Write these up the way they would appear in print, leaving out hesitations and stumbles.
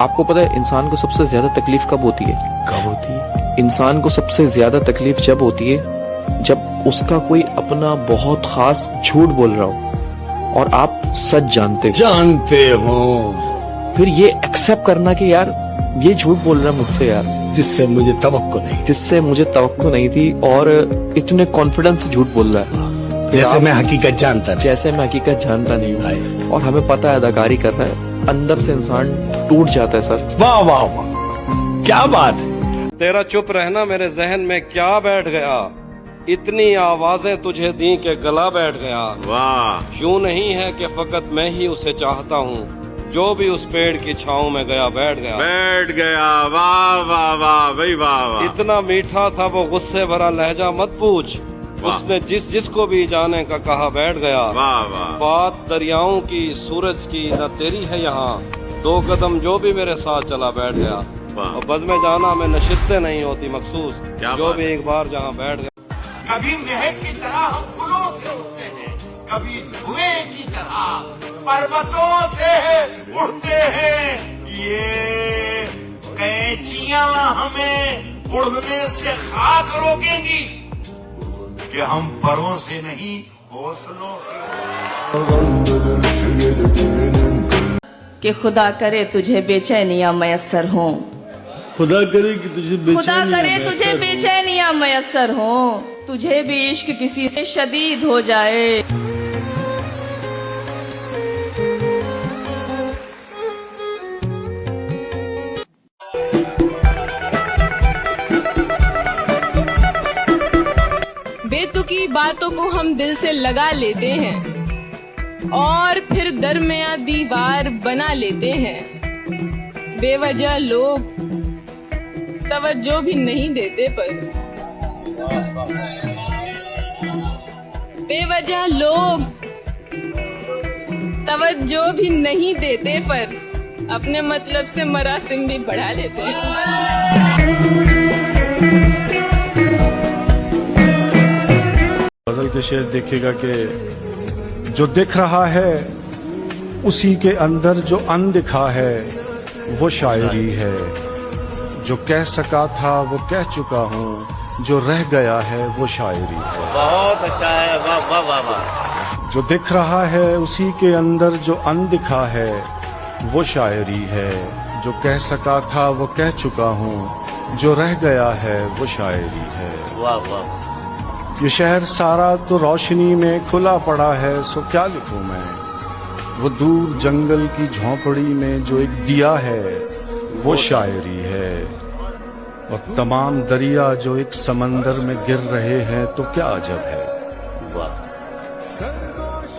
आपको पता है इंसान को सबसे ज्यादा तकलीफ कब होती है? कब होती है? इंसान को सबसे ज्यादा तकलीफ जब होती है जब उसका कोई अपना बहुत खास झूठ बोल रहा हो और आप सच जानते हो, फिर ये एक्सेप्ट करना कि यार ये झूठ बोल रहा है मुझसे यार, जिससे मुझे तवक्को नहीं थी और इतने कॉन्फिडेंस से झूठ बोल रहा है जैसे मैं हकीकत जानता नहीं हूँ। और हमें पता है अदाकारी कर रहा है, अंदर से इंसान टूट जाता है सर। वाह वाह वाह, क्या बात है। तेरा चुप रहना मेरे जहन में क्या बैठ गया, इतनी आवाजें तुझे दी के गला बैठ गया। वाह, यूं नहीं है कि फकत मैं ही उसे चाहता हूँ, जो भी उस पेड़ की छाँव में गया बैठ गया। वाह वाह वाह भाई वाह वाह। इतना मीठा था वो गुस्से भरा लहजा मत पूछ, उसने जिसको भी जाने का कहा बैठ गया। वाह वाह। बात दरियाओं की सूरज की न तेरी है यहाँ, 2 कदम जो भी मेरे साथ चला बैठ गया। और बज़ में जाना में नशिस्तें नहीं होती मखसूस, जो भी एक बार जहाँ बैठ गया। कभी महक की तरह हम फूलों से उड़ते हैं, कभी धुएं की तरह पर्वतों से उड़ते हैं। ये कैंचियां हमें उड़ने से खाक रोकेंगी कि हम परों से नहीं हौसलों से। कि खुदा करे तुझे बेचैनियां मयस्सर हों, खुदा करे कि तुझे बेचैनियां मयस्सर हों, तुझे भी इश्क किसी से शदीद हो जाए। बेतुकी बातों को हम दिल से लगा लेते हैं और फिर दरमिया दीवार बना लेते हैं। बेवजह लोग तवज्जो भी नहीं देते पर, बेवजह लोग तवज्जो भी नहीं देते पर अपने मतलब से मरासिम भी बढ़ा लेते हैं। गजल के शेर देखिएगा कि जो दिख रहा है उसी के अंदर जो अनदिखा है वो शायरी है। जो कह सका था वो कह चुका हूँ, जो रह गया है वो शायरी है। बहुत अच्छा है, वाह वाह वाह वाह। जो दिख रहा है उसी के अंदर जो अनदिखा है वो शायरी है। जो कह सका था वो कह चुका हूँ, जो रह गया है वो शायरी है। वाह वाह। ये शहर सारा तो रोशनी में खुला पड़ा है, सो क्या लिखूं मैं। वो दूर जंगल की झोंपड़ी में जो एक दिया है वो शायरी है। और तमाम दरिया जो एक समंदर में गिर रहे हैं तो क्या अजब है।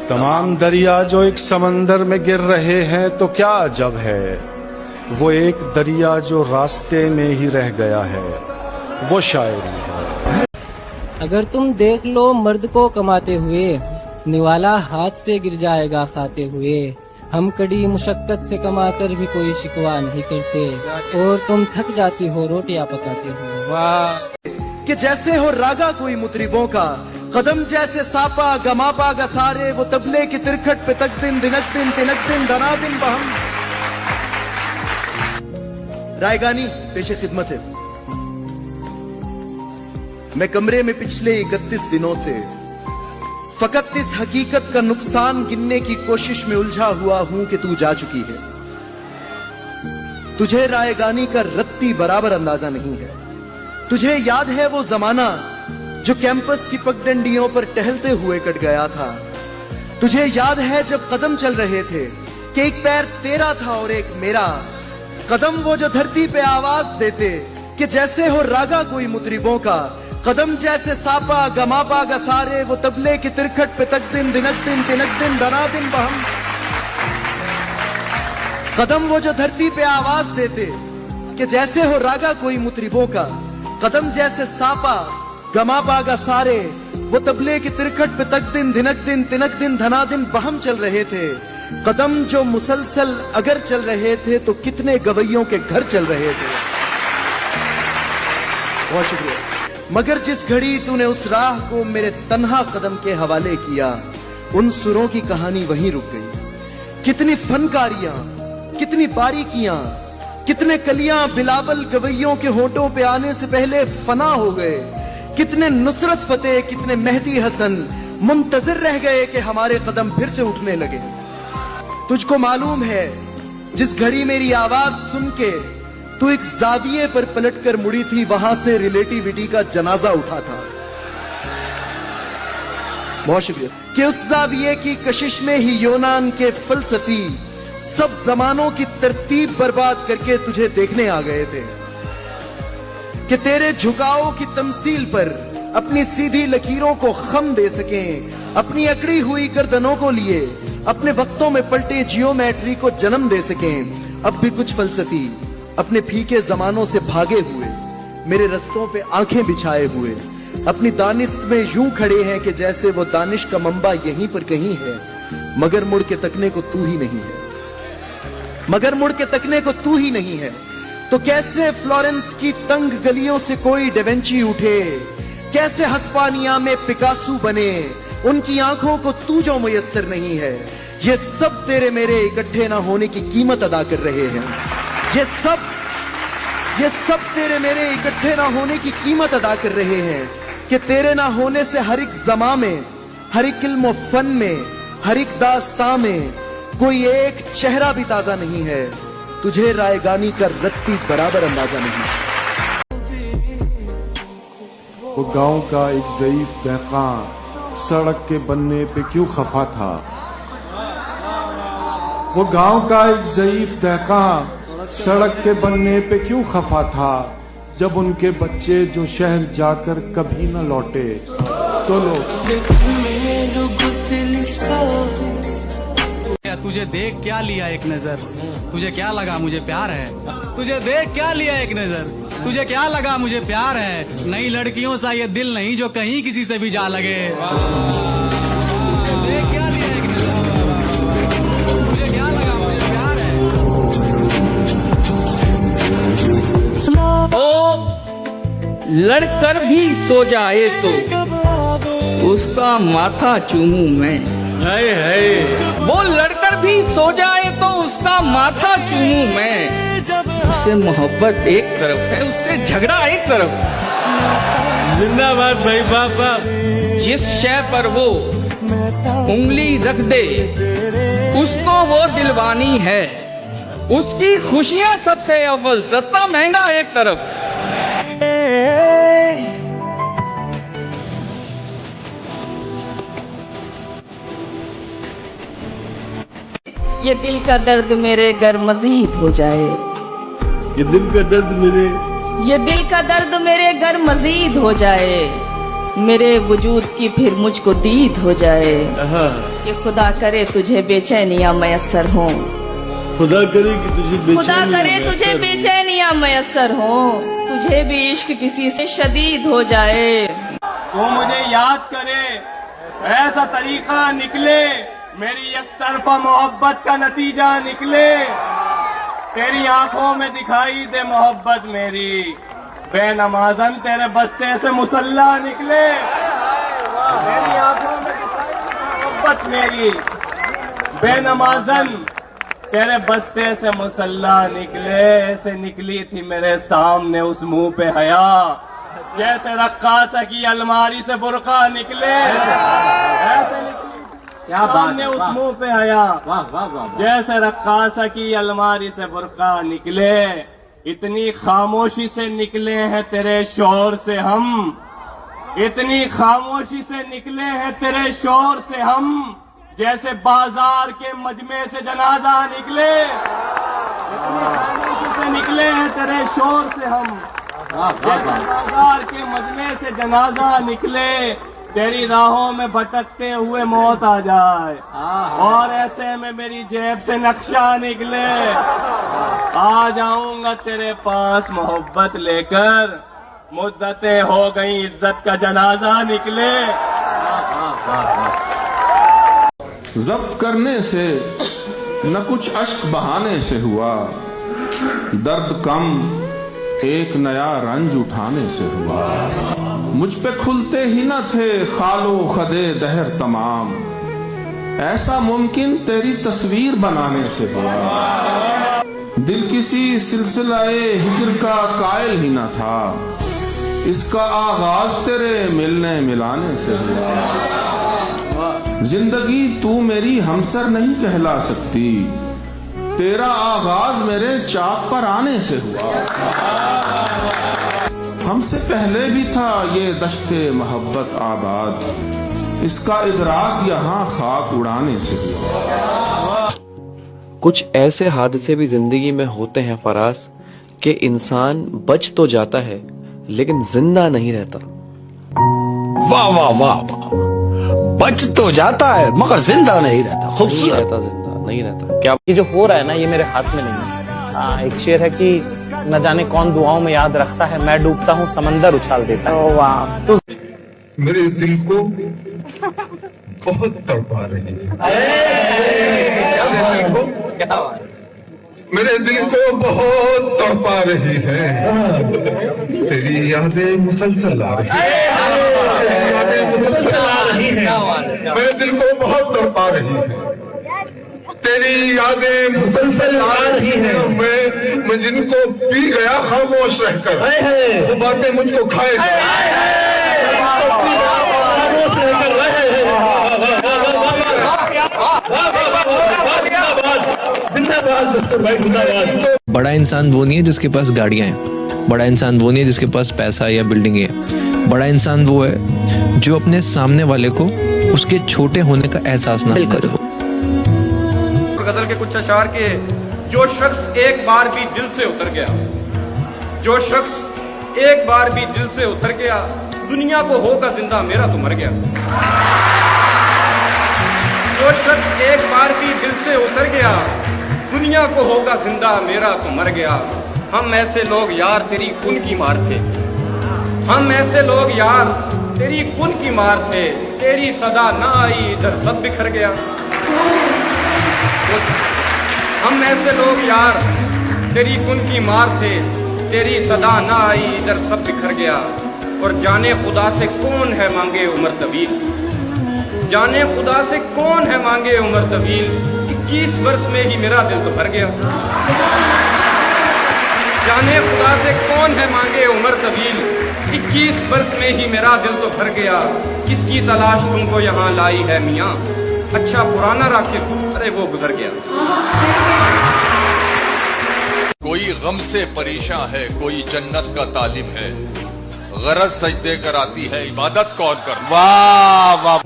तमाम दरिया जो एक समंदर में गिर रहे हैं तो क्या अजब है। वो एक दरिया जो रास्ते में ही रह गया है वो शायरी है। अगर तुम देख लो मर्द को कमाते हुए, निवाला हाथ से गिर जाएगा खाते हुए। हम कड़ी मुशक्कत से कमाकर भी कोई शिकवा नहीं करते, और तुम थक जाती हो रोटियां पकाते हुए। वाह। कि जैसे हो रागा कोई मुतरिबों का, कदम जैसे सापा गमापा गसारे। वो तबले की तिरखट पे तक दिन दिनक दिन तिनक दिन धना दिन बहम। रायगानी पेशे खिदमत है। मैं कमरे में पिछले 31 दिनों से फकत इस हकीकत का नुकसान गिनने की कोशिश में उलझा हुआ हूं कि तू जा चुकी है। तुझे रायगानी का रत्ती बराबर अंदाजा नहीं है। तुझे याद है वो जमाना जो कैंपस की पगडंडियों पर टहलते हुए कट गया था। तुझे याद है जब कदम चल रहे थे कि एक पैर तेरा था और एक मेरा। कदम वो जो धरती पे आवाज देते कि जैसे हो रागा कोई मुतरिबों का। कदम जैसे सापा गमापा गसारे। वो तबले की तिरखट पे तक दिन दिनक दिन तिनक दिन धना दिन बहम। कदम वो जो धरती पे आवाज देते कि जैसे हो रागा कोई मुतरिबों का। कदम जैसे सापा गमापा गसारे। वो तबले की तिरखट पे तक दिन दिनक दिन तिनक दिन धना दिन बहम चल रहे थे। कदम जो मुसलसल अगर चल रहे थे तो कितने गवैयों के घर चल रहे थे। बहुत शुक्रिया। मगर जिस घड़ी तूने उस राह को मेरे तन्हा कदम के हवाले किया, उन सुरों की कहानी वहीं रुक गई। कितनी फनकारियां, कितनी बारीकियां, कितने कलियां बिलावल गवैयों के होठों पे आने से पहले फना हो गए। कितने नुसरत फतेह, कितने मेहदी हसन मुंतजिर रह गए कि हमारे कदम फिर से उठने लगे। तुझको मालूम है जिस घड़ी मेरी आवाज सुन के तू एक जाविये पर पलटकर मुड़ी थी, वहां से रिलेटिविटी का जनाजा उठा था। बहुत शुक्रिया। कि उस जाविये की कशिश में ही यूनान के फलसफी सब जमानों की तरतीब बर्बाद करके तुझे देखने आ गए थे कि तेरे झुकाव की तमसील पर अपनी सीधी लकीरों को खम दे सकें, अपनी अकड़ी हुई गर्दनों को लिए अपने वक्तों में पलटे जियोमेट्री को जन्म दे सकें। अब भी कुछ फलसफी अपने फीके जमानों से भागे हुए मेरे रस्तों पे आंखें बिछाए हुए अपनी दानिश में यूं खड़े हैं कि जैसे वो दानिश का मंबा यहीं पर कहीं है, मगर मुड़ के तकने को तू ही नहीं है, मगर मुड़ के तकने को तू ही नहीं है। तो कैसे फ्लोरेंस की तंग गलियों से कोई डेवेंची उठे, कैसे हस्पानिया में पिकासो बने, उनकी आंखों को तू जो मुयस्सर नहीं है। ये सब तेरे मेरे इकट्ठे ना होने की कीमत अदा कर रहे हैं। ये सब तेरे मेरे इकट्ठे ना होने की कीमत अदा कर रहे हैं कि तेरे ना होने से हर एक जमा में, हर एक इल्म और फन में, हर एक दास्तां में कोई एक चेहरा भी ताजा नहीं है। तुझे रायगानी का रत्ती बराबर अंदाजा नहीं। वो गांव का एक ज़ईफ दहकां सड़क के बनने पे क्यों खफा था। वो गांव का एक ज़ईफ दहकां सड़क के बनने पे क्यों खफा था, जब उनके बच्चे जो शहर जाकर कभी न लौटे। तो तुझे देख क्या लिया एक नजर, तुझे क्या लगा मुझे प्यार है। तुझे देख क्या लिया एक नजर, तुझे क्या लगा मुझे प्यार है। नई लड़कियों सा ये दिल नहीं जो कहीं किसी से भी जा लगे। देख क्या लिया एक नजर, तुझे क्या लगा मुझे प्यार है। लड़कर भी सो जाए तो उसका माथा चूमूं मैं। वो लड़कर भी सो जाए तो उसका माथा चूमूं मैं। उससे मोहब्बत एक तरफ है, उससे झगड़ा एक तरफ। जिंदाबाद भाई बाबा। जिस शय पर वो उंगली रख दे उसको वो दिलवानी है। उसकी खुशियां सबसे अव्वल, सस्ता महंगा एक तरफ। ये दिल का दर्द मेरे घर मजीद हो जाए। ये दिल का दर्द मेरे, ये दिल का दर्द मेरे घर मजीद हो जाए। मेरे वजूद की फिर मुझको दीद हो जाए। कि खुदा करे तुझे बेचैनियां मयसर हों। खुदा करे कि तुझे खुदा करे तुझे बेचैनियां मयसर हों। तुझे भी इश्क किसी से शदीद हो जाए। तो मुझे याद करे ऐसा तरीका निकले, मेरी एक तरफा मोहब्बत का नतीजा निकले। तेरी आंखों में दिखाई दे मोहब्बत मेरी, बेनमाज़न तेरे बस्ते से मुसल्ला निकले। मेरी आंखों में दिखाई दे मोहब्बत मेरी, बेनमाज़न तेरे बस्ते से मुसल्ला निकले। ऐसे निकली थी मेरे सामने उस मुंह पे हया, जैसे रक्कासा की अलमारी से बुर्का निकले। ऐसे निकली क्या बात है, उस मुंह पे आया। वाह वाह वाह। जैसे रक्कासा की अलमारी से बुर्का निकले। इतनी खामोशी से निकले हैं तेरे शोर से हम, इतनी खामोशी से निकले हैं तेरे शोर से हम, जैसे बाजार के मजमे से जनाजा निकले। इतनी खामोशी से निकले हैं तेरे शोर से हम, जैसे बाजार के मजमे से जनाजा निकले। तेरी राहों में भटकते हुए मौत आ जाए और ऐसे में मेरी जेब से नक्शा निकले। आ जाऊंगा तेरे पास मोहब्बत लेकर, मुद्दतें हो गई इज्जत का जनाजा निकले। जब्त करने से न कुछ अश्क बहाने से हुआ, दर्द कम एक नया रंज उठाने से हुआ। मुझ पे खुलते ही न थे खालो खदे दहर तमाम, ऐसा मुमकिन तेरी तस्वीर बनाने से हुआ। दिल किसी सिलसिलाए हिजर का कायल ही न था, इसका आगाज तेरे मिलने मिलाने से हुआ। जिंदगी तू मेरी हमसर नहीं कहला सकती, तेरा आगाज मेरे चाक पर आने से हुआ। हमसे पहले भी था ये दश्ते मोहब्बत आबाद, इसका इदराक यहाँ खाक उड़ाने से हुआ। कुछ ऐसे हादसे भी जिंदगी में होते हैं फराज कि इंसान बच तो जाता है लेकिन जिंदा नहीं रहता। वाह वाह वाह वाह, बच तो जाता है मगर जिंदा नहीं रहता। खूबसूरत। जिंदा नहीं रहता। क्या ये जो हो रहा है ना, ये मेरे हाथ में नहीं है। एक शेर है कि न जाने कौन दुआओं में याद रखता है, मैं डूबता हूँ समंदर उछाल देता है। वाह, तो मेरे दिल को बहुत तड़पा रही है, मेरे दिल को बहुत तड़पा रही है, तेरी यादें मुसलसल आ रही है, मेरे दिल को बहुत तड़पा रही है, तेरी यादें मुसलसल आ रही है। मैं जिनको पी गया खामोश रहकर, वो बातें मुझको खाए। बड़ा इंसान वो नहीं है जिसके पास गाड़ियां हैं, बड़ा इंसान वो नहीं है जिसके पास पैसा या बिल्डिंग है। बड़ा इंसान वो है जो अपने सामने वाले को उसके छोटे होने का एहसास ना करे। गजल के कुछ अशार के, जो शख्स एक बार भी दिल से उतर गया, जो शख्स एक बार भी दिल से उतर गया, दुनिया को होगा जिंदा मेरा तो मर गया। जो शख्स एक बार भी दिल से उतर गया, दुनिया को होगा जिंदा मेरा तो मर गया। हम ऐसे लोग यार तेरी खून की मार थे, हम ऐसे लोग यार तेरी खून की मार थे, तेरी सदा ना आई इधर सब बिखर गया। हम ऐसे लोग यार तेरी खून की मार थे, तेरी सदा ना आई इधर सब बिखर गया। और जाने खुदा से कौन है मांगे उम्र तवील, जाने खुदा से कौन है मांगे उम्र तवील, 21 वर्ष में ही मेरा दिल तो भर गया। जाने खुदा से कौन है मांगे उम्र तवील, 21 वर्ष में ही मेरा दिल तो भर गया। किसकी तलाश तुमको यहाँ लाई है मियाँ, अच्छा पुराना राकिब अरे वो गुजर गया। कोई गम से परेशान है, कोई जन्नत का तालिब है, गरज सजदे कर आती है, इबादत कौन कर। वाह वाह।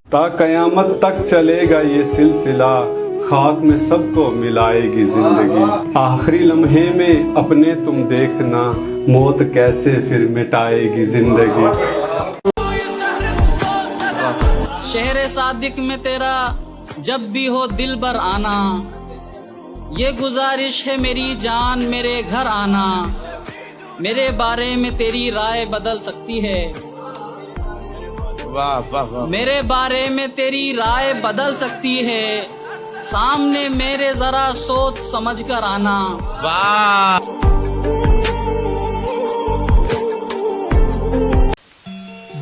ता कयामत तक चलेगा ये सिलसिला, खाक में सबको मिलाएगी जिंदगी। आखिरी लम्हे में अपने तुम देखना, मौत कैसे फिर मिटाएगी जिंदगी। शहर सादिक में तेरा जब भी हो दिल भर आना, ये गुजारिश है मेरी जान मेरे घर आना। मेरे बारे में तेरी राय बदल सकती है, वाह वाह वाह। मेरे बारे में तेरी राय बदल सकती है, सामने मेरे जरा सोच समझ कर आना। वाह।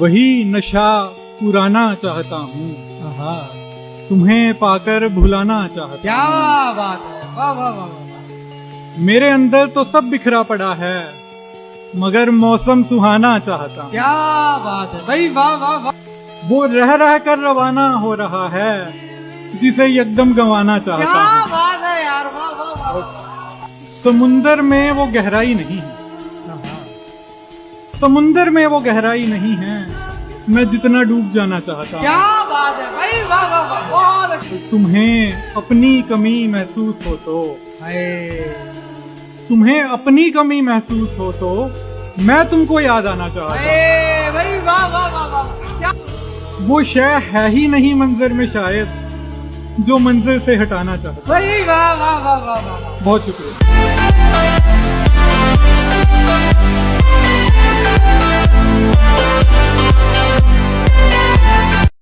वही नशा पुराना चाहता हूँ, तुम्हें पाकर भुलाना चाहता। क्या बात है, वाह वाह वाह। मेरे अंदर तो सब बिखरा पड़ा है, मगर मौसम सुहाना चाहता। क्या बात है भाई, वाह वाह वाह। वो रह रह कर रवाना हो रहा है, जिसे एकदम गंवाना चाहता। क्या बात है यार, वाह वाह वाह। समुंदर में वो गहराई नहीं है, समुंदर में वो गहराई नहीं है, मैं जितना डूब जाना चाहता। क्या बात है भाई, वाह वाह वाह, बहुत। तुम्हें अपनी कमी महसूस हो तो, तुम्हें अपनी कमी महसूस हो तो मैं तुमको याद आना चाहता। भाई वाह वाह वाह वाह। वो शय है ही नहीं मंजर में शायद, जो मंजर से हटाना चाहता। भाई वाह वाह वाह वाह। बहुत शुक्रिया।